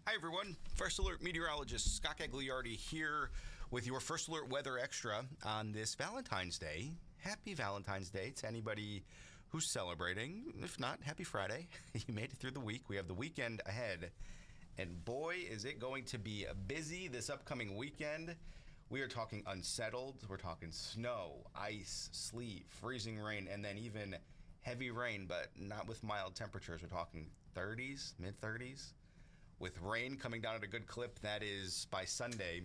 Hi, everyone. First Alert Meteorologist Scott Gagliardi here with your First Alert Weather Extra on this Valentine's Day. Happy Valentine's Day to anybody who's celebrating. If not, happy Friday. You made it through the week. We have the weekend ahead. And boy, is it going to be busy this upcoming weekend. We are talking unsettled. We're talking snow, ice, sleet, freezing rain, and then even heavy rain, but not with mild temperatures. We're talking 30s, mid-30s. With rain coming down at a good clip, that is by Sunday.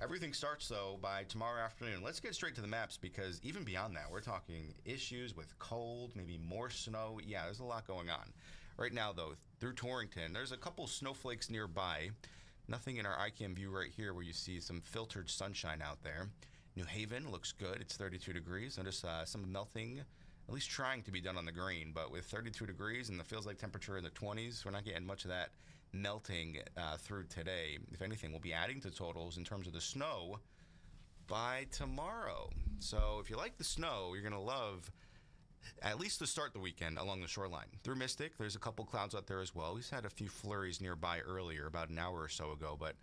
Everything starts, though, by tomorrow afternoon. Let's get straight to the maps, because even beyond that, we're talking issues with cold, maybe more snow. Yeah, there's a lot going on. Right now, though, through Torrington, there's a couple snowflakes nearby. Nothing in our iCam view right here where you see some filtered sunshine out there. New Haven looks good. It's 32 degrees. Notice some melting, at least trying to be done on the green, but with 32 degrees and the feels like temperature in the 20s, we're not getting much of that melting through today. If anything, we'll be adding to totals in terms of the snow by tomorrow. So if you like the snow, you're going to love at least to start the weekend along the shoreline. Through Mystic, there's a couple clouds out there as well. We've had a few flurries nearby earlier, about an hour or so ago, but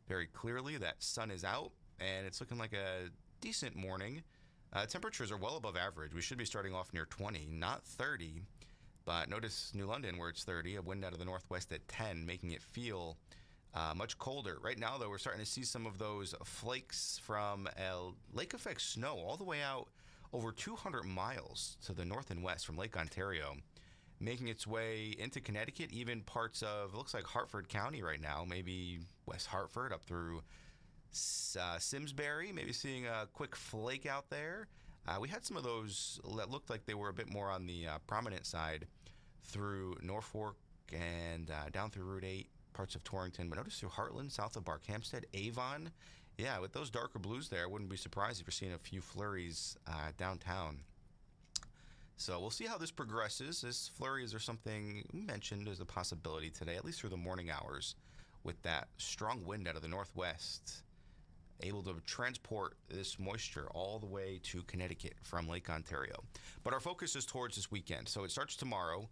very clearly that sun is out, and it's looking like a decent morning. Temperatures are well above average. We should be starting off near 20, not 30. But notice New London where it's 30, a wind out of the northwest at 10, making it feel much colder. Right now, though, we're starting to see some of those flakes from lake effect snow all the way out over 200 miles to the north and west from Lake Ontario, making its way into Connecticut, even parts of, it looks like Hartford County right now, maybe West Hartford up through Simsbury, maybe seeing a quick flake out there. We had some of those that looked like they were a bit more on the prominent side through Norfolk and down through Route 8, parts of Torrington. But notice through Heartland, south of Barkhamsted, Avon. Yeah, with those darker blues there, I wouldn't be surprised if you're seeing a few flurries downtown. So we'll see how this progresses. This flurries are something mentioned as a possibility today, at least through the morning hours, with that strong wind out of the northwest, able to transport this moisture all the way to Connecticut from Lake Ontario. But our focus is towards this weekend. So it starts tomorrow.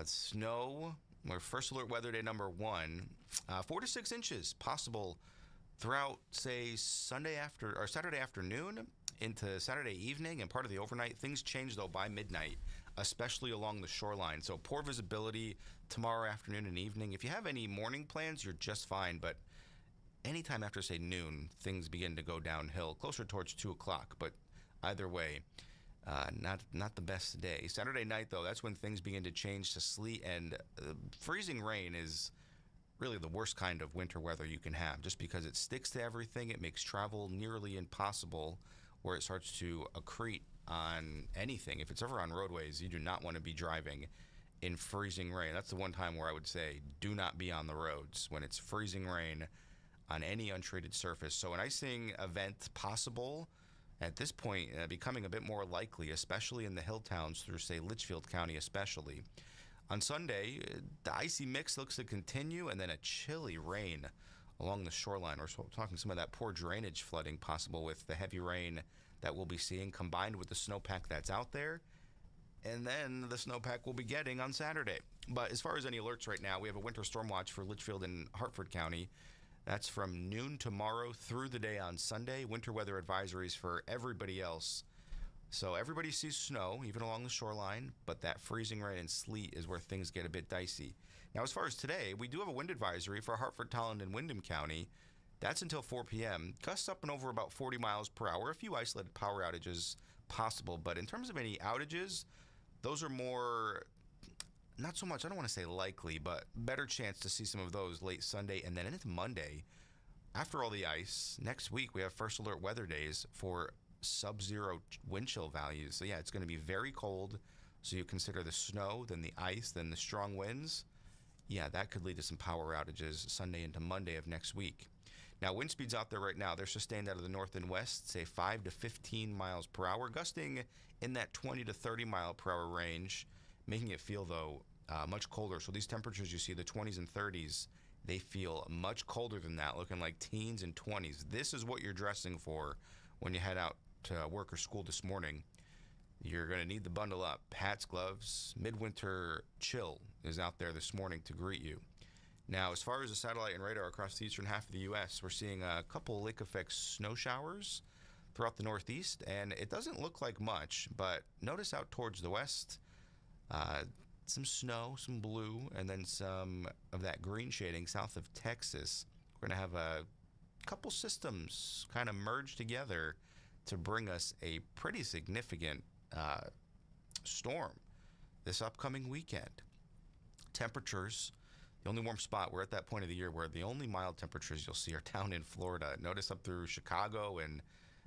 Snow, our First Alert Weather Day number 1, 4 to 6 inches possible throughout, say, Saturday afternoon into Saturday evening and part of the overnight. Things change, though, by midnight, especially along the shoreline. So poor visibility tomorrow afternoon and evening. If you have any morning plans, you're just fine. But anytime after, say, noon, things begin to go downhill, closer towards 2 o'clock. But either way, not the best day. Saturday night, though, that's when things begin to change to sleet, and freezing rain is really the worst kind of winter weather you can have, just because it sticks to everything. It makes travel nearly impossible, where it starts to accrete on anything. If it's ever on roadways, you do not want to be driving in freezing rain. That's the one time where I would say do not be on the roads when it's freezing rain on any untreated surface. So an icing event possible at this point, becoming a bit more likely, especially in the hill towns through, say, Litchfield County especially. On Sunday, the icy mix looks to continue, and then a chilly rain along the shoreline. We're talking some of that poor drainage flooding possible with the heavy rain that we'll be seeing, combined with the snowpack that's out there. And then the snowpack we'll be getting on Saturday. But as far as any alerts right now, we have a winter storm watch for Litchfield and Hartford County. That's from noon tomorrow through the day on Sunday. Winter weather advisories for everybody else. So everybody sees snow, even along the shoreline, but that freezing rain and sleet is where things get a bit dicey. Now, as far as today, we do have a wind advisory for Hartford, Tolland, and Windham County. That's until 4 p.m. Gusts up and over about 40 miles per hour. A few isolated power outages possible, but in terms of any outages, those are more, not so much, I don't want to say likely, but better chance to see some of those late Sunday and then into Monday. After all the ice, next week we have First Alert Weather Days for sub-zero wind chill values. So yeah, it's going to be very cold. So you consider the snow, then the ice, then the strong winds. Yeah, that could lead to some power outages Sunday into Monday of next week. Now, wind speeds out there right now, they're sustained out of the north and west, say 5 to 15 miles per hour, gusting in that 20 to 30 mile per hour range, making it feel, though, much colder. So these temperatures you see, the 20s and 30s, they feel much colder than that, looking like teens and 20s. This is what you're dressing for when you head out to work or school this morning. You're going to need to bundle up. Hats, gloves, midwinter chill is out there this morning to greet you. Now, as far as the satellite and radar across the eastern half of the U.S., we're seeing a couple lake effect snow showers throughout the Northeast, and it doesn't look like much, but notice out towards the west, uh, some snow, some blue, and then some of that green shading south of Texas. We're going to have a couple systems kind of merge together to bring us a pretty significant storm this upcoming weekend. Temperatures, the only warm spot, we're at that point of the year where the only mild temperatures you'll see are down in Florida. Notice up through Chicago and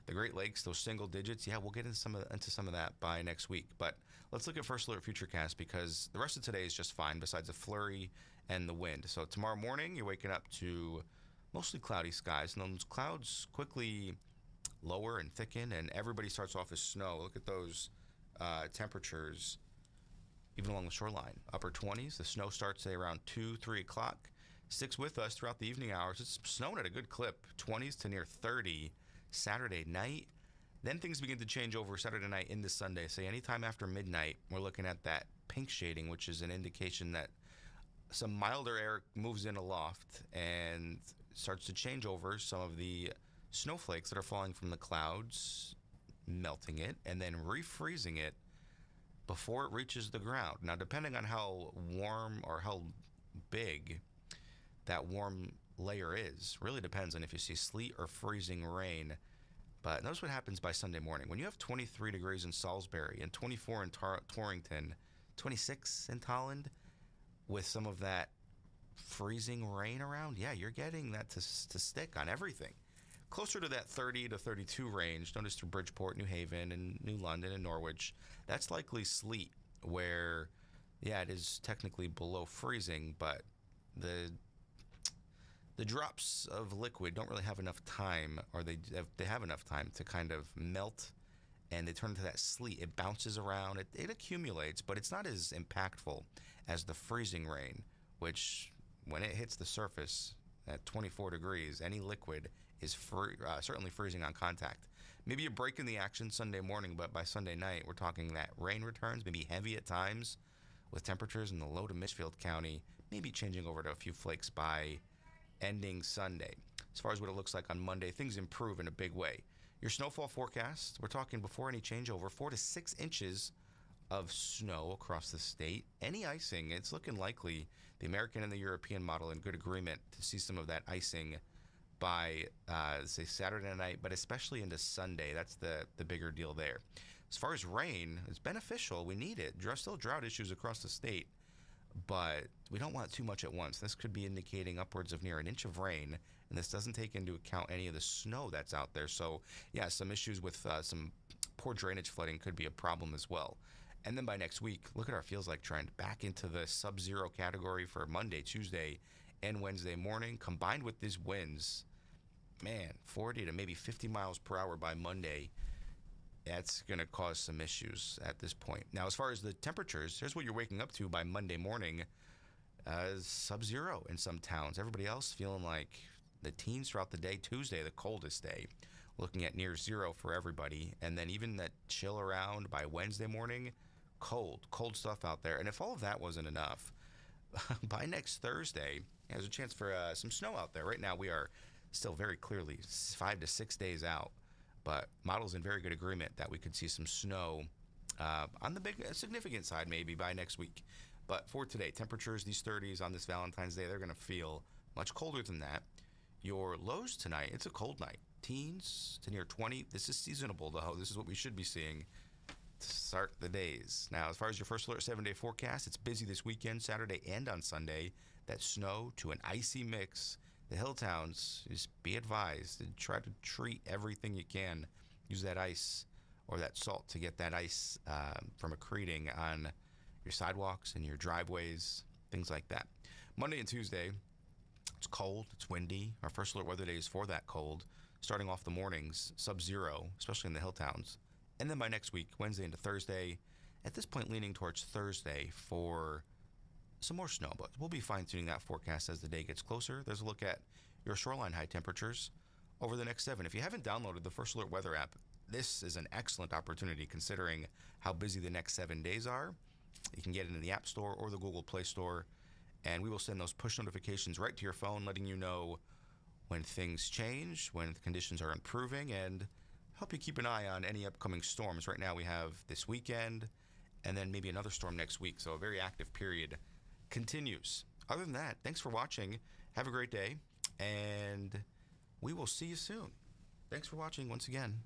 the Great Lakes, those single digits. Yeah, we'll get into some of that by next week. But let's look at First Alert Futurecast because the rest of today is just fine besides the flurry and the wind. So tomorrow morning, you're waking up to mostly cloudy skies, and those clouds quickly lower and thicken, and everybody starts off as snow. Look at those temperatures, even along the shoreline. Upper 20s. The snow starts, say, around 2, 3 o'clock. Sticks with us throughout the evening hours. It's snowing at a good clip, 20s to near 30 Saturday night. Then things begin to change over Saturday night into Sunday. Say anytime after midnight, we're looking at that pink shading, which is an indication that some milder air moves in aloft and starts to change over some of the snowflakes that are falling from the clouds, melting it, and then refreezing it before it reaches the ground. Now, depending on how warm or how big that warm layer is, really depends on if you see sleet or freezing rain. But notice what happens by Sunday morning. When you have 23 degrees in Salisbury and 24 in Torrington, 26 in Tolland, with some of that freezing rain around, yeah, you're getting that to stick on everything. Closer to that 30 to 32 range, notice through Bridgeport, New Haven, and New London and Norwich, that's likely sleet where, yeah, it is technically below freezing, but the drops of liquid don't really have enough time, or they have enough time to kind of melt, and they turn into that sleet. It bounces around, it accumulates, but it's not as impactful as the freezing rain, which when it hits the surface at 24 degrees, any liquid is certainly freezing on contact. Maybe you're breaking the action Sunday morning, but by Sunday night, we're talking that rain returns, maybe heavy at times, with temperatures in the low to Mitchfield County, maybe changing over to a few flakes by ending Sunday. As far as what it looks like on Monday, things improve in a big way. Your snowfall forecast, we're talking before any changeover, 4 to 6 inches of snow across the state. Any icing, it's looking likely. The American and the European model in good agreement to see some of that icing by, say, Saturday night, but especially into Sunday. That's the bigger deal there. As far as rain, it's beneficial. We need it. Still drought issues across the state, but we don't want too much at once. This could be indicating upwards of near an inch of rain, and this doesn't take into account any of the snow that's out there. So, yeah, some issues with some poor drainage flooding could be a problem as well. And then by next week, look at our feels like trend back into the sub-zero category for Monday, Tuesday, and Wednesday morning, combined with these winds. Man, 40 to maybe 50 miles per hour by Monday. That's going to cause some issues at this point. Now, as far as the temperatures, here's what you're waking up to by Monday morning. Sub-zero in some towns. Everybody else feeling like the teens throughout the day. Tuesday, the coldest day. Looking at near zero for everybody. And then even that chill around by Wednesday morning. Cold stuff out there. And if all of that wasn't enough, by next Thursday, there's a chance for some snow out there. Right now, we are still very clearly 5 to 6 days out. But models in very good agreement that we could see some snow on the big significant side maybe by next week. But for today, temperatures, these 30s on this Valentine's Day, they're going to feel much colder than that. Your lows tonight, it's a cold night. Teens to near 20. This is seasonable, though. This is what we should be seeing to start the days. Now, as far as your First Alert 7-day forecast, it's busy this weekend, Saturday and on Sunday. That snow to an icy mix. The hill towns, just be advised and try to treat everything you can. Use that ice or that salt to get that ice from accreting on your sidewalks and your driveways, things like that. Monday and Tuesday, it's cold, it's windy. Our First Alert weather days for that cold. Starting off the mornings, sub-zero, especially in the hill towns. And then by next week, Wednesday into Thursday, at this point leaning towards Thursday for some more snow, but we'll be fine-tuning that forecast as the day gets closer. There's a look at your shoreline high temperatures over the next 7. If you haven't downloaded the First Alert weather app, this is an excellent opportunity considering how busy the next 7 days are. You can get it in the App Store or the Google Play Store and we will send those push notifications right to your phone, letting you know when things change, when the conditions are improving, and help you keep an eye on any upcoming storms. Right now we have this weekend and then maybe another storm next week, so a very active period continues. Other than that, thanks for watching. Have a great day, and we will see you soon. Thanks for watching once again.